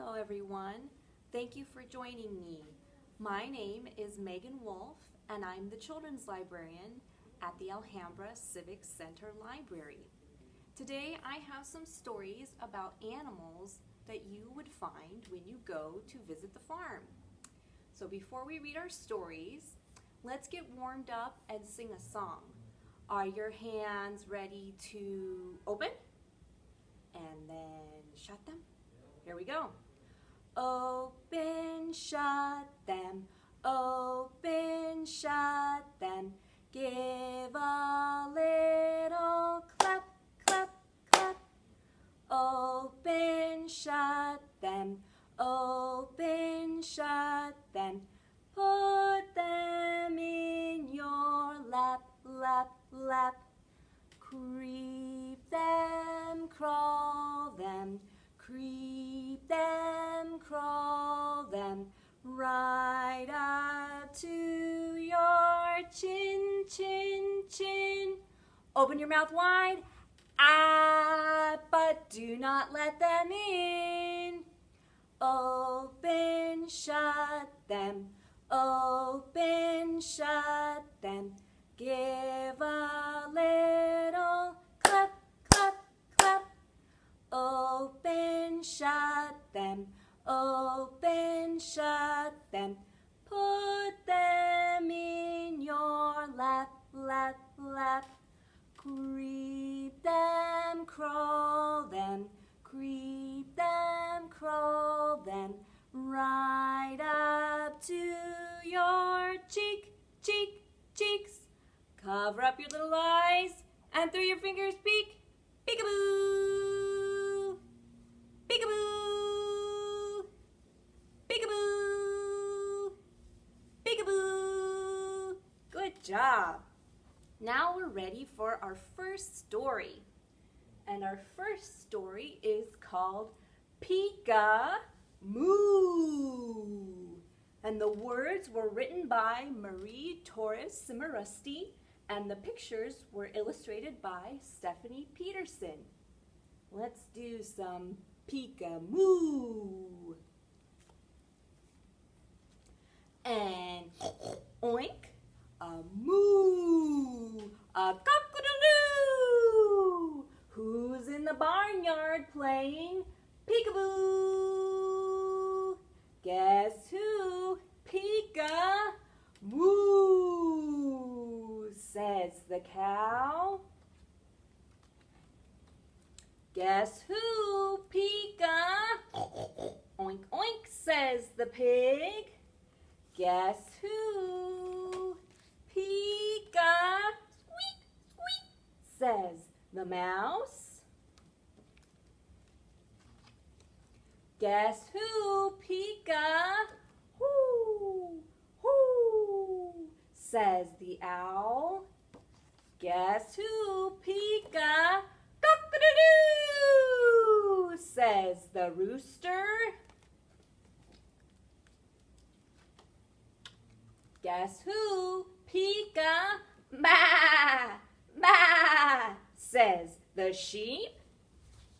Hello everyone. Thank you for joining me. My name is Megan Wolf and I'm the Children's Librarian at the Alhambra Civic Center Library. Today I have some stories about animals that you would find when you go to visit the farm. So before we read our stories, let's get warmed up and sing a song. Are your hands ready to open? And then shut them? Here we go. Open, shut them, open, shut them. Give a little clap, clap, clap. Open, shut them, open, shut them. Put them in your lap, lap, lap. Creep them, crawl them, creep them, crawl them, right up to your chin, chin, chin. Open your mouth wide, but do not let them in. Open, shut them, open, shut them. Give a little clap, clap, clap. Open, shut them, open, shut them. Put them in your lap, lap, lap. Creep them, crawl them, creep them, crawl them. Right up to your cheek, cheek, cheeks. Cover up your little eyes and through your fingers peek. Peekaboo! Peekaboo! Peekaboo! Peekaboo! Good job! Now we're ready for our first story. And our first story is called Peek-a-Moo. And the words were written by Marie Torres Cimarusti, and the pictures were illustrated by Stephanie Peterson. Let's do some peek-a-moo. And oink, a moo, a cock-a-doodle-doo. Who's in the barnyard playing peek-a-boo? Guess who? Peek-a-moo, says the cow. Guess who? Peek-a, oink, oink, says the pig. Guess who? Peek-a, squeak, squeak, says the mouse. Guess who? Peek-a, hoo, hoo, says the owl. Guess who? Peek-a, cock-a-doo-doo, says the rooster. Guess who? Peek-a, ma, ma, says the sheep.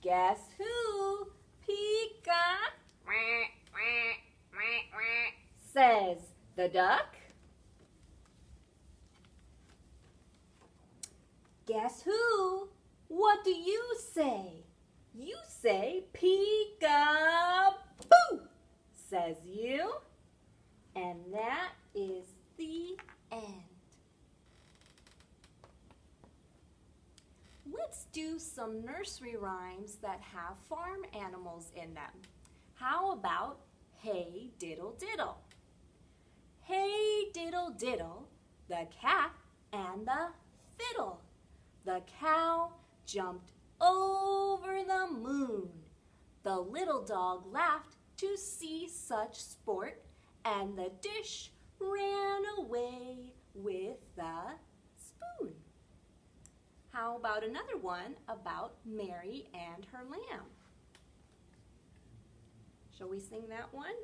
Guess who? Peek-a, says the duck. Guess who? What do you say? You say peek-a-boo, says you. And that is the end. Let's do some nursery rhymes that have farm animals in them. How about hey diddle diddle? Hey diddle diddle, the cat and the fiddle. The cow jumped over the moon. The little dog laughed to see such sport, and the dish ran away with the spoon. How about another one about Mary and her lamb? Shall we sing that one?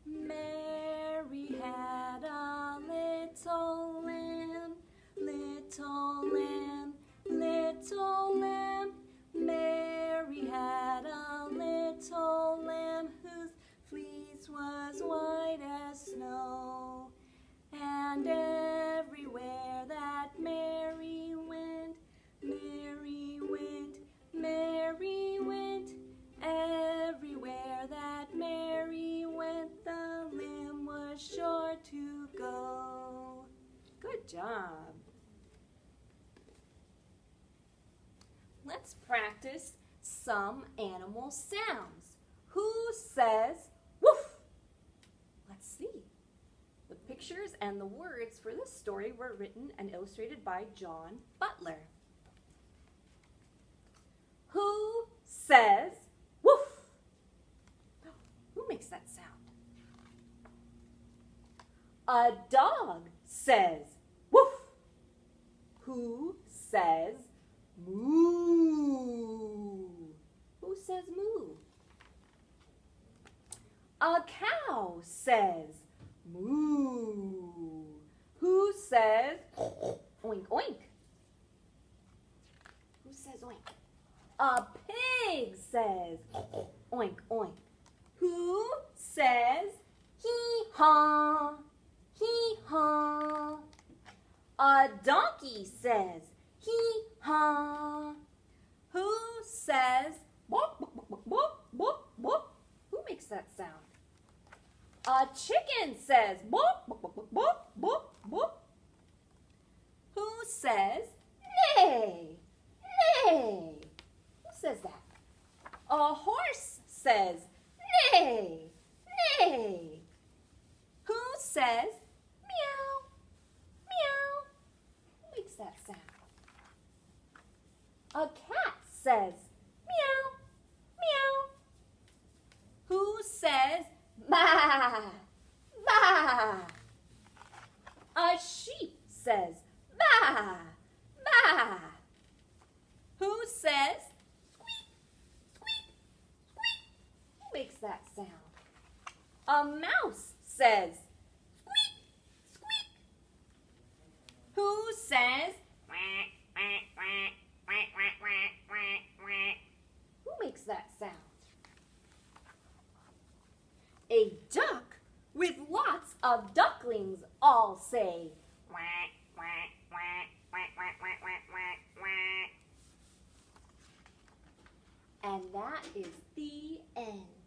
Mary had a little lamb, little lamb, little lamb. Mary had a little job. Let's practice some animal sounds. Who says woof? Let's see. The pictures and the words for this story were written and illustrated by John Butler. Who says woof? Who makes that sound? A dog says woof. Who says moo? Who says moo? A cow says moo. Who says oink oink? Who says oink? A pig says oink oink. Who says hee haw? Hee haw. A donkey says hee haw. Who says bop bop bop bop bop bop? Who makes that sound? A chicken says bop bop bop bop bop bop. Who says neigh? Neigh. Who says that? A horse says neigh. Neigh. Who says meow? Meow. Who makes that sound? A cat says meow. Meow. Who says ba? Ba. A sheep says ba. Ba. Who says squeak? Squeak. Squeak. Who makes that sound? A mouse says squeak. Squeak. Who says quack, quack, quack, quack, quack, quack, quack, quack? Who makes that sound? A duck with lots of ducklings all say quack, quack, quack, quack, quack, quack, quack, quack, quack. And that is the end.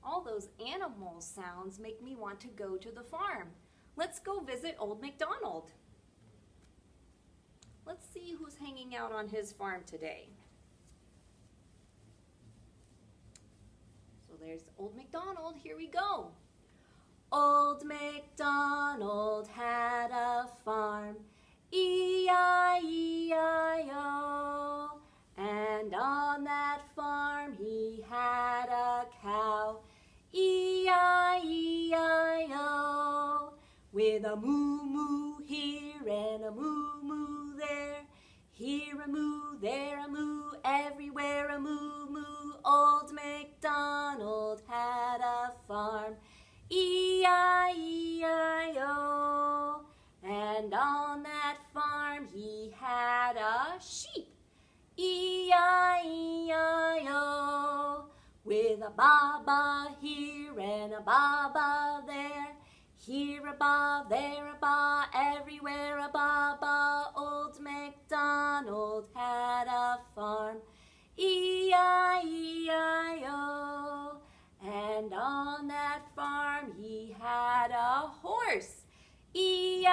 All those animal sounds make me want to go to the farm. Let's go visit Old MacDonald. Let's see who's hanging out on his farm today. So there's Old MacDonald. Here we go. Old MacDonald had a farm, E-I-E-I-O. And on that farm he had a cow, E-I-E-I-O. With a moo-moo here and a moo-moo there. Here a moo, there a moo, everywhere a moo-moo. Old MacDonald had a farm, E-I-E-I-O. And on that farm he had a sheep, E-I-E-I-O. With a ba-ba here and a ba-ba there. Here a ba, there a ba, everywhere a ba-ba. Old MacDonald had a farm, E-I-E-I-O. And on that farm he had a horse, E-I-E-I-O.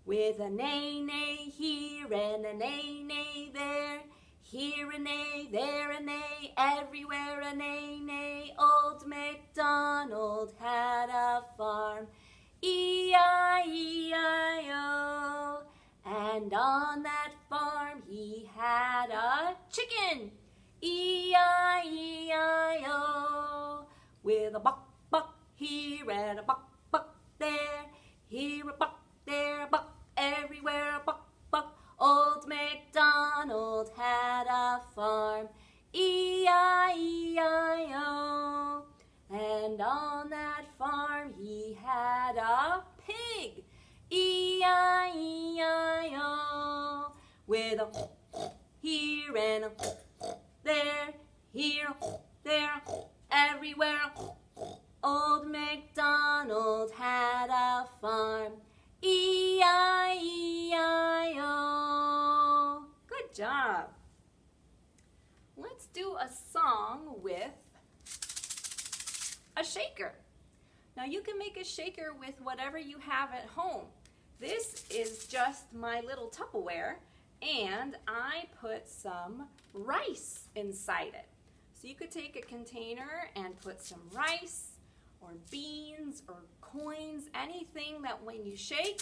With a neigh-neigh here and a neigh-neigh there. Here a neigh, there a neigh, everywhere a neigh-neigh. Old MacDonald had a farm, E-I-E-I-O. And on that farm he had a chicken, E-I-E-I-O. With a buck, buck here and a buck, buck there. Here a buck, there a buck, everywhere a buck, buck. Old MacDonald had a farm, E-I-E-I-O. And on that farm he had a pig, E-I-E-I-O. With a here and a there, here, there, everywhere. Old MacDonald had a farm, E-I-E-I-O. Good job. Let's do a song with a shaker. Now you can make a shaker with whatever you have at home. This is just my little Tupperware, and I put some rice inside it. So you could take a container and put some rice or beans or coins, anything that when you shake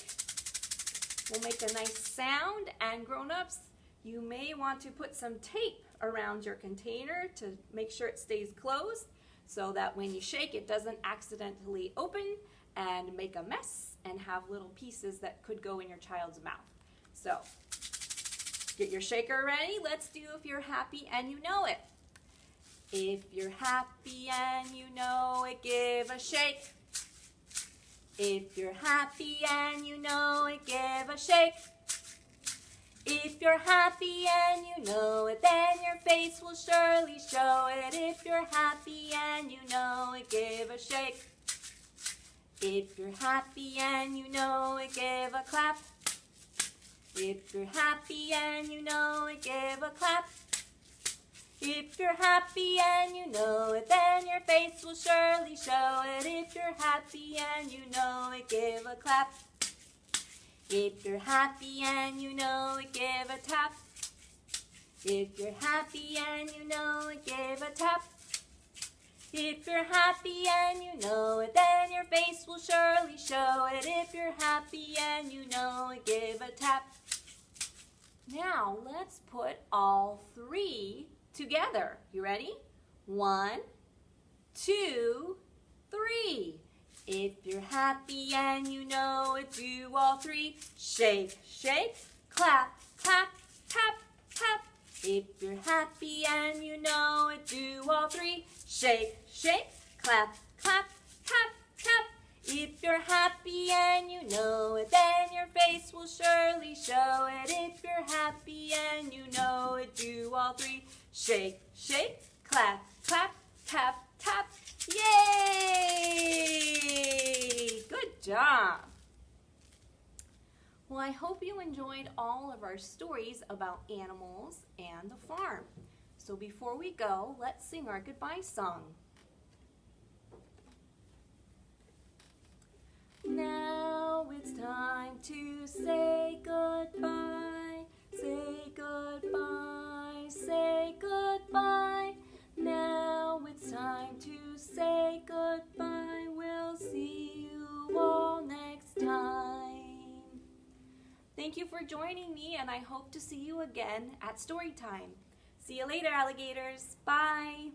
will make a nice sound. And grown-ups, you may want to put some tape around your container to make sure it stays closed so that when you shake it doesn't accidentally open and make a mess and have little pieces that could go in your child's mouth. So get your shaker ready. Let's do If You're Happy and You Know It. If you're happy and you know it, give a shake. If you're happy and you know it, give a shake. If you're happy and you know it, then your face will surely show it. If you're happy and you know it, give a shake. If you're happy and you know it, give a clap. If you're happy and you know it, give a clap. If you're happy and you know it, then your face will surely show it. If you're happy and you know it, give a clap. If you're happy and you know it, give a tap. If you're happy and you know it, give a tap. If you're happy and you know it, then your face will surely show it. If you're happy and you know it, give a tap. Now let's put all three together. You ready? 1, 2, 3. If you're happy and you know it, do all three. Shake, shake, clap, clap, tap, tap. If you're happy and you know it, do all three. Shake, shake, clap, clap, tap, tap. If you're happy and you know it, then your face will surely show it. If you're happy and you know it, do all three. Shake, shake, clap, clap, tap, tap. Yay! Good job! Well, I hope you enjoyed all of our stories about animals and the farm. So before we go, let's sing our goodbye song. Now it's time to say goodbye, say goodbye, say goodbye. Now it's time to say goodbye. We'll see you all next time. Thank you for joining me, and I hope to see you again at story time. See you later, alligators. Bye.